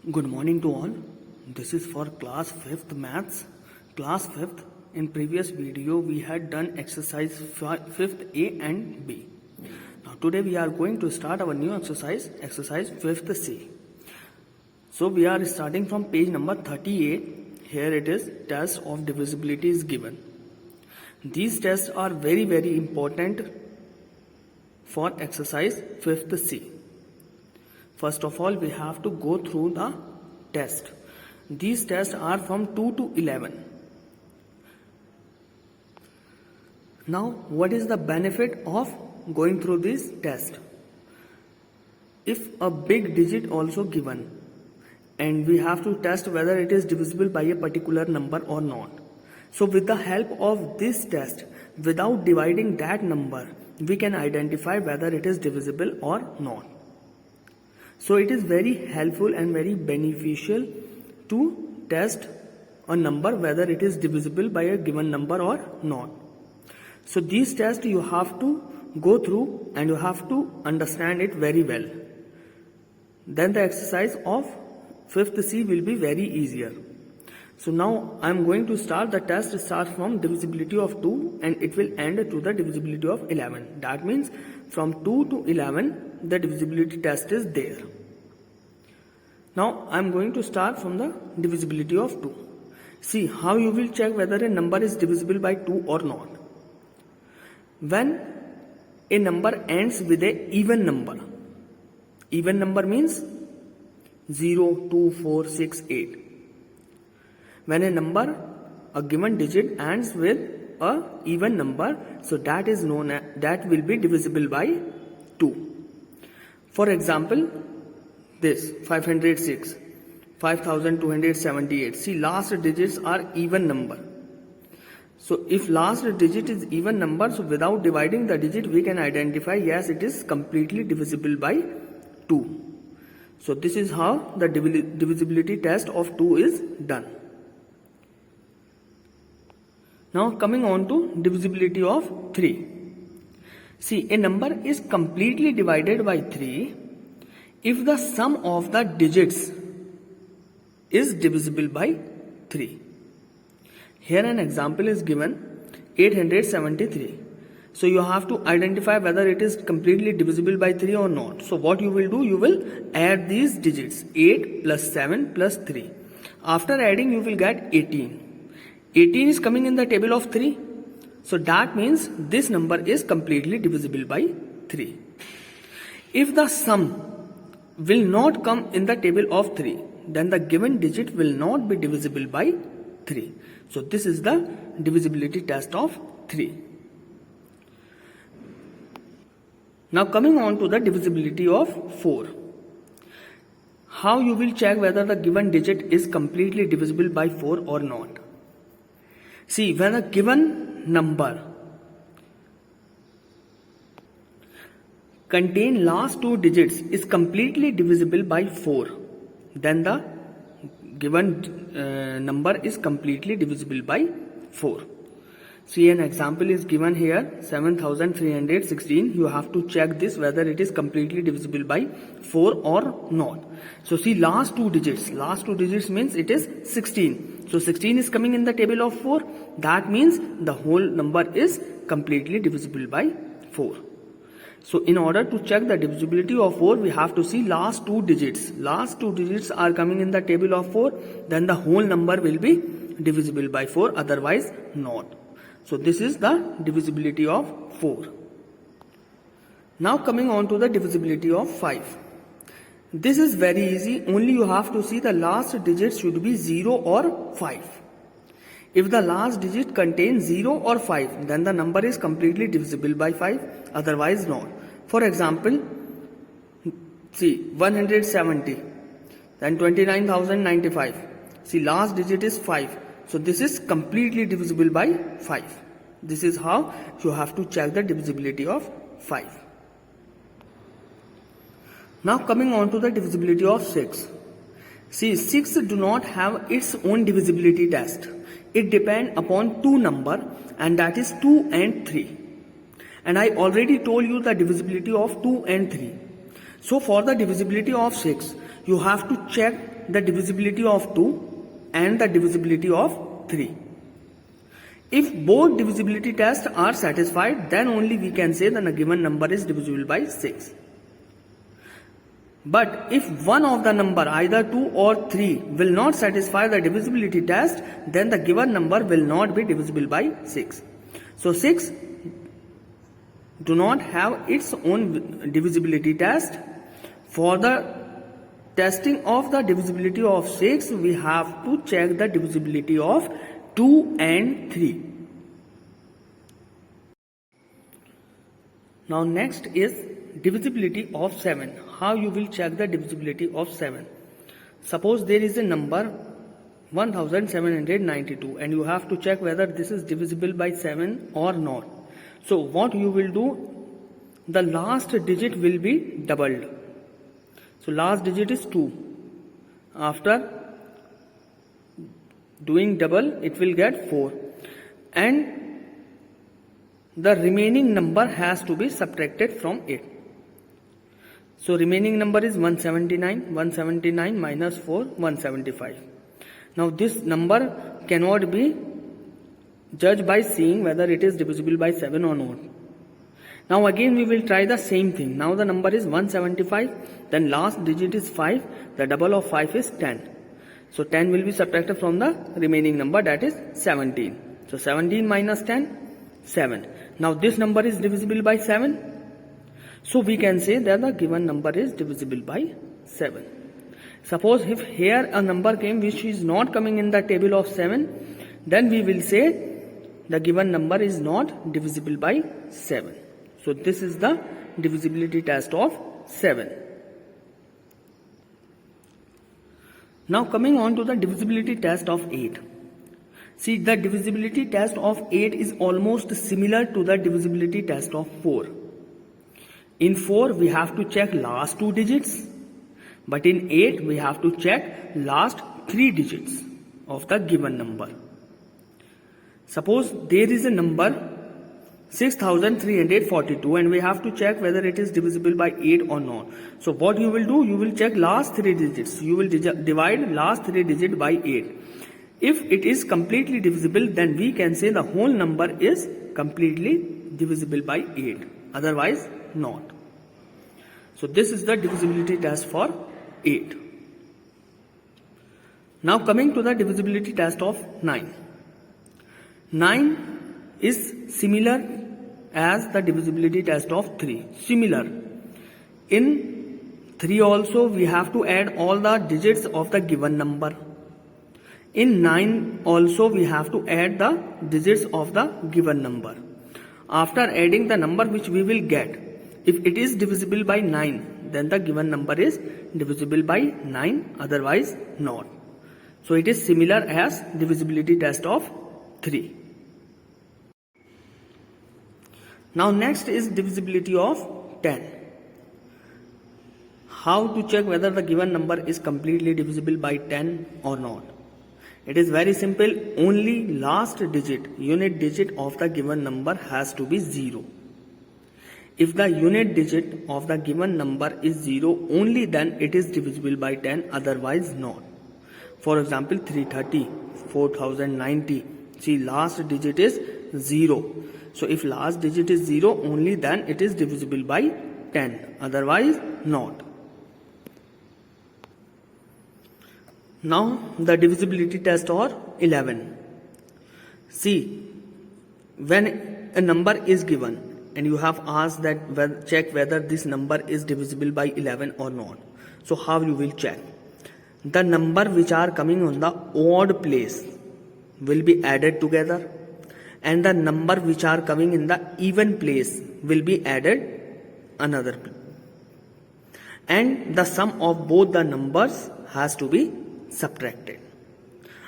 Good morning to all. This is for class 5th maths. Class 5th. In previous video we had done exercise 5th A and B. Now today we are going to start our new exercise 5th C. So we are starting from page number 38. Here it is, test of divisibility is given. These tests are very important for exercise 5th C. First of all, we have to go through the test. These tests are from 2 to 11. Now, what is the benefit of going through this test? If a big digit also given and we have to test whether it is divisible by a particular number or not. So with the help of this test, without dividing that number, we can identify whether it is divisible or not. So it is very helpful and very beneficial to test a number whether it is divisible by a given number or not. So these tests you have to go through and you have to understand it very well. Then the exercise of 5th C will be very easier. So now I am going to start the test. Starts from divisibility of 2 and it will end to the divisibility of 11. That means from 2 to 11 the divisibility test is there. Now I am going to start from the divisibility of 2. See how you will check whether a number is divisible by 2 or not. When a number ends with a even number means 0, 2, 4, 6, 8. When a given digit ends with a even number, so that is known as, that will be divisible by 2. For example, this 506, 5278. See, last digits are even number. So if last digit is even number, so without dividing the digit we can identify yes, it is completely divisible by 2. So this is how the divisibility test of 2 is done. Now coming on to divisibility of 3. See, a number is completely divided by 3 if the sum of the digits is divisible by 3. Here an example is given, 873. So you have to identify whether it is completely divisible by 3 or not. So what you will do, you will add these digits, 8 plus 7 plus 3. After adding you will get 18. 18 is coming in the table of 3. So that means this number is completely divisible by 3. If the sum will not come in the table of 3, then the given digit will not be divisible by 3. So this is the divisibility test of 3. Now coming on to the divisibility of 4. How you will check whether the given digit is completely divisible by 4 or not? See, when a given number contain last 2 digits is completely divisible by 4, then the given number is completely divisible by 4. See, an example is given here, 7316. You have to check this whether it is completely divisible by 4 or not. So see, last two digits means it is 16. So 16 is coming in the table of 4. That means the whole number is completely divisible by 4. So in order to check the divisibility of 4, we have to see last two digits. Last two digits are coming in the table of 4, then the whole number will be divisible by 4, otherwise not. So this is the divisibility of 4. Now coming on to the divisibility of 5. This is very easy. Only you have to see the last digit should be 0 or 5. If the last digit contains 0 or 5, then the number is completely divisible by 5, otherwise not. For example, see, 170, then 29,095. See, last digit is 5. So this is completely divisible by 5. This is how you have to check the divisibility of 5. Now coming on to the divisibility of 6. See, 6 do not have its own divisibility test. It depends upon two number, and that is 2 and 3. And I already told you the divisibility of 2 and 3. So for the divisibility of 6, you have to check the divisibility of 2 and the divisibility of 3. If both divisibility tests are satisfied, then only we can say the given number is divisible by 6. But if one of the number, either 2 or 3, will not satisfy the divisibility test, then the given number will not be divisible by 6. So 6 do not have its own divisibility test. For the testing of the divisibility of 6, we have to check the divisibility of 2 and 3. Now next is divisibility of 7. How you will check the divisibility of 7? Suppose there is a number 1792 and you have to check whether this is divisible by 7 or not. So what you will do, the last digit will be doubled. So last digit is 2. After doing double, it will get 4. And the remaining number has to be subtracted from it. So remaining number is 179. 179 minus 4, 175. Now this number cannot be judged by seeing whether it is divisible by 7 or not. Now again we will try the same thing. Now the number is 175. Then last digit is 5. The double of 5 is 10. So 10 will be subtracted from the remaining number, that is 17. So 17 minus 10, 7. Now this number is divisible by 7. So we can say that the given number is divisible by 7. Suppose if here a number came which is not coming in the table of 7, then we will say the given number is not divisible by 7. So this is the divisibility test of 7. Now coming on to the divisibility test of 8. See, the divisibility test of 8 is almost similar to the divisibility test of 4. In 4 we have to check last 2 digits, but in 8 we have to check last 3 digits of the given number. Suppose there is a number 6342 and we have to check whether it is divisible by 8 or not. So what you will do, you will check last 3 digits. You will divide last 3 digits by 8. If it is completely divisible, then we can say the whole number is completely divisible by 8. Otherwise, not. So this is the divisibility test for 8. Now coming to the divisibility test of 9. 9 is similar as the divisibility test of 3. Similar. In 3 also we have to add all the digits of the given number. In 9 also we have to add the digits of the given number. After adding the number which we will get, if it is divisible by 9, then the given number is divisible by 9, otherwise not. So it is similar as divisibility test of 3. Now next is divisibility of 10. How to check whether the given number is completely divisible by 10 or not? It is very simple. Only last digit, unit digit of the given number has to be 0. If the unit digit of the given number is 0, only then it is divisible by 10, otherwise not. For example, 330, 4090. See, last digit is 0. So if last digit is 0, only then it is divisible by 10, otherwise not. Now the divisibility test or 11. See, when a number is given and you have asked that check whether this number is divisible by 11 or not. So how you will check? The number which are coming on the odd place will be added together, and the number which are coming in the even place will be added another place. And the sum of both the numbers has to be subtracted.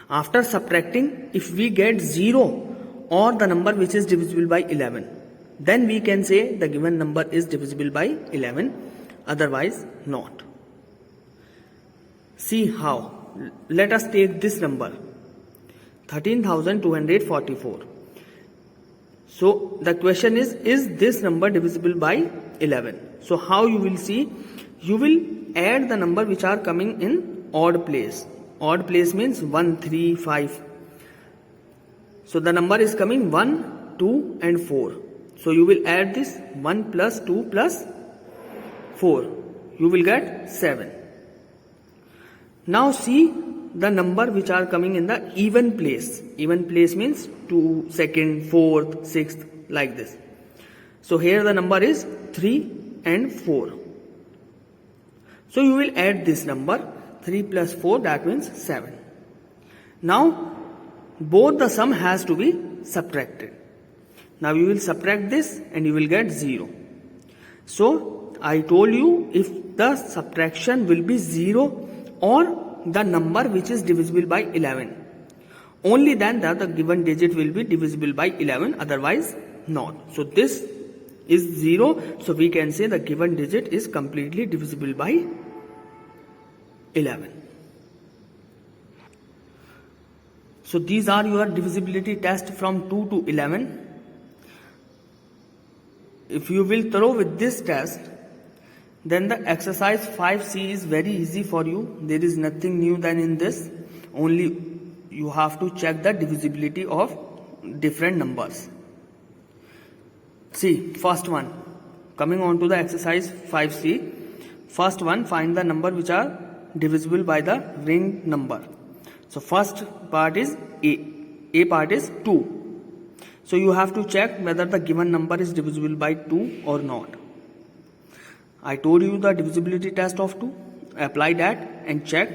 After subtracting, if we get 0 or the number which is divisible by 11, then we can say the given number is divisible by 11, otherwise not. See how. Let us take this number 13,244. So the question is this number divisible by 11? So how you will see? you will add the number which are coming in odd place. Odd place means 1, 3, 5. So the number is coming 1, 2 and 4. So you will add this 1 plus 2 plus 4. You will get 7. Now see the number which are coming in the even place. Even place means 2, 2nd, 4th, 6th, like this. So here the number is 3 and 4. So you will add this number 3 plus 4, that means 7. Now both the sum has to be subtracted. Now you will subtract this and you will get 0. So I told you, if the subtraction will be 0 or the number which is divisible by 11, only then that the given digit will be divisible by 11, otherwise not. So this is 0, so we can say the given digit is completely divisible by 11. So these are your divisibility test from 2 to 11. If you will through with this test, then the exercise 5C is very easy for you. There is nothing new than in this. Only you have to check the divisibility of different numbers. See, first one. Coming on to the exercise 5C. First one, find the number which are divisible by the ring number. So first part is A. A part is 2. So you have to check whether the given number is divisible by 2 or not. I told you the divisibility test of 2. Apply that and check.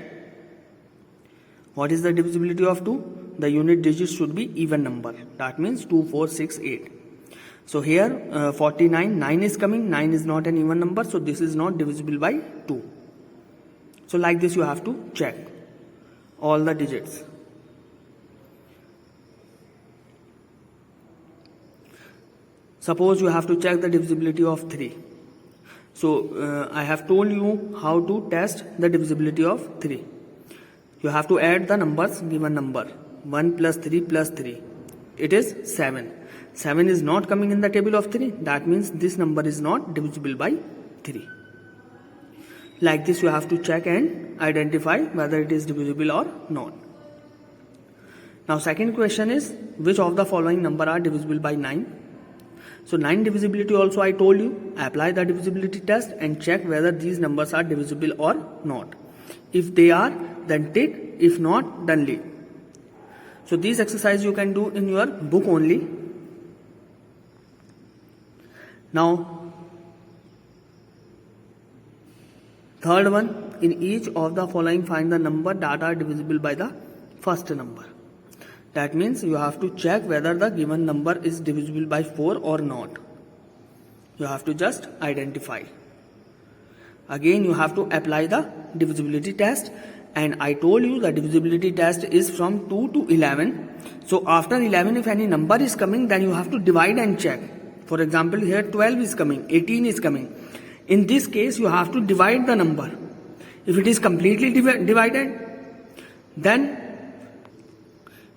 What is the divisibility of 2? The unit digit should be even number. That means 2, 4, 6, 8. So here 49, 9 is coming. 9 is not an even number. So this is not divisible by 2. So like this you have to check all the digits. Suppose you have to check the divisibility of 3. So I have told you how to test the divisibility of 3. You have to add the numbers, given number 1 plus 3 plus 3. It is 7. 7 is not coming in the table of 3. That means this number is not divisible by 3. Like this you have to check and identify whether it is divisible or not. Now second question is, which of the following number are divisible by 9? So 9 divisibility also I told you. Apply the divisibility test and check whether these numbers are divisible or not. If they are, then tick. If not, then leave. So this exercise you can do in your book only. Now third one, in each of the following find the number that are divisible by the first number. That means you have to check whether the given number is divisible by 4 or not. You have to just identify. Again you have to apply the divisibility test, and I told you the divisibility test is from 2 to 11. So after 11 if any number is coming, then you have to divide and check. For example, here 12 is coming, 18 is coming. In this case you have to divide the number. If it is completely divided, then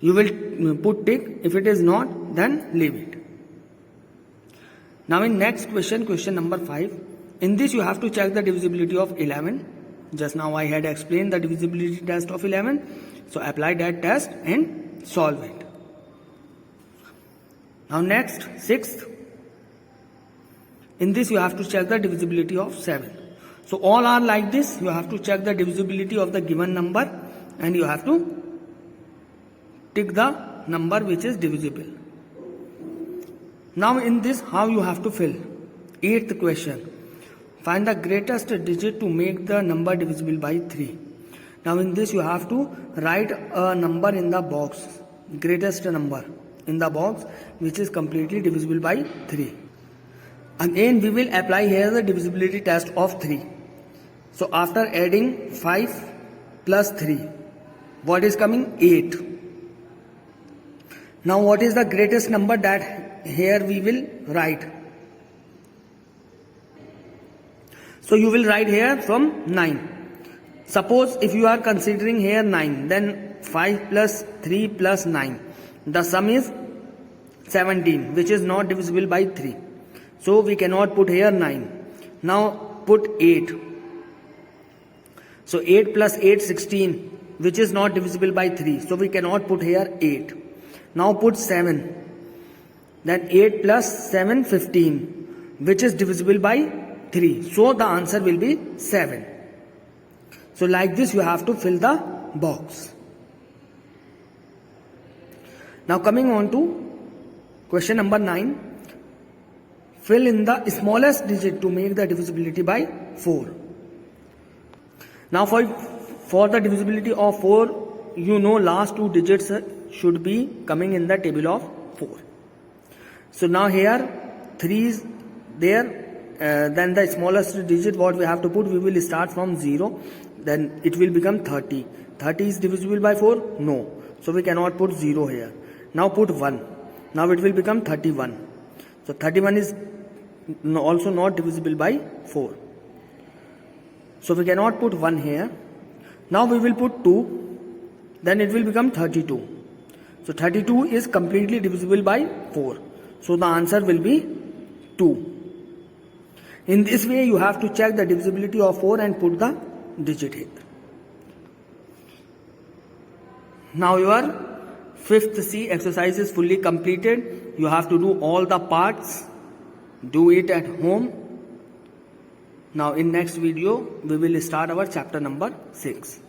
you will put tick. If it is not, then leave it. Now in next question, question number 5. In this you have to check the divisibility of 11. Just now I had explained the divisibility test of 11. So apply that test and solve it. Now next, 6th. In this you have to check the divisibility of 7. So all are like this. You have to check the divisibility of the given number and you have to tick the number which is divisible. Now in this, how you have to fill? 8th question. Find the greatest digit to make the number divisible by 3. Now in this you have to write a number in the box. Greatest number in the box which is completely divisible by 3. Again we will apply here the divisibility test of 3. So after adding 5 plus 3, what is coming? 8. Now what is the greatest number that here we will write? So you will write here from 9. Suppose if you are considering here 9, then 5 plus 3 plus 9. The sum is 17, which is not divisible by 3. So we cannot put here 9. Now put 8. So 8 plus 8, 16, which is not divisible by 3. So we cannot put here 8. Now put 7. Then 8 plus 7, 15, which is divisible by 3. So the answer will be 7. So like this you have to fill the box. Now coming on to question number 9. Fill in the smallest digit to make the divisibility by 4. Now for the divisibility of 4, you know last two digits should be coming in the table of 4. So now here 3 is there, then the smallest digit what we have to put, we will start from 0, then it will become 30. 30 is divisible by 4? No. So we cannot put 0 here. Now put 1. Now it will become 31. So 31 is also not divisible by 4. So we cannot put 1 here. Now we will put 2. Then it will become 32. So 32 is completely divisible by 4. So the answer will be 2. In this way you have to check the divisibility of 4 and put the digit here. Now your 5th C exercise is fully completed. You have to do all the parts. Do it at home. Now in next video we will start our chapter number 6.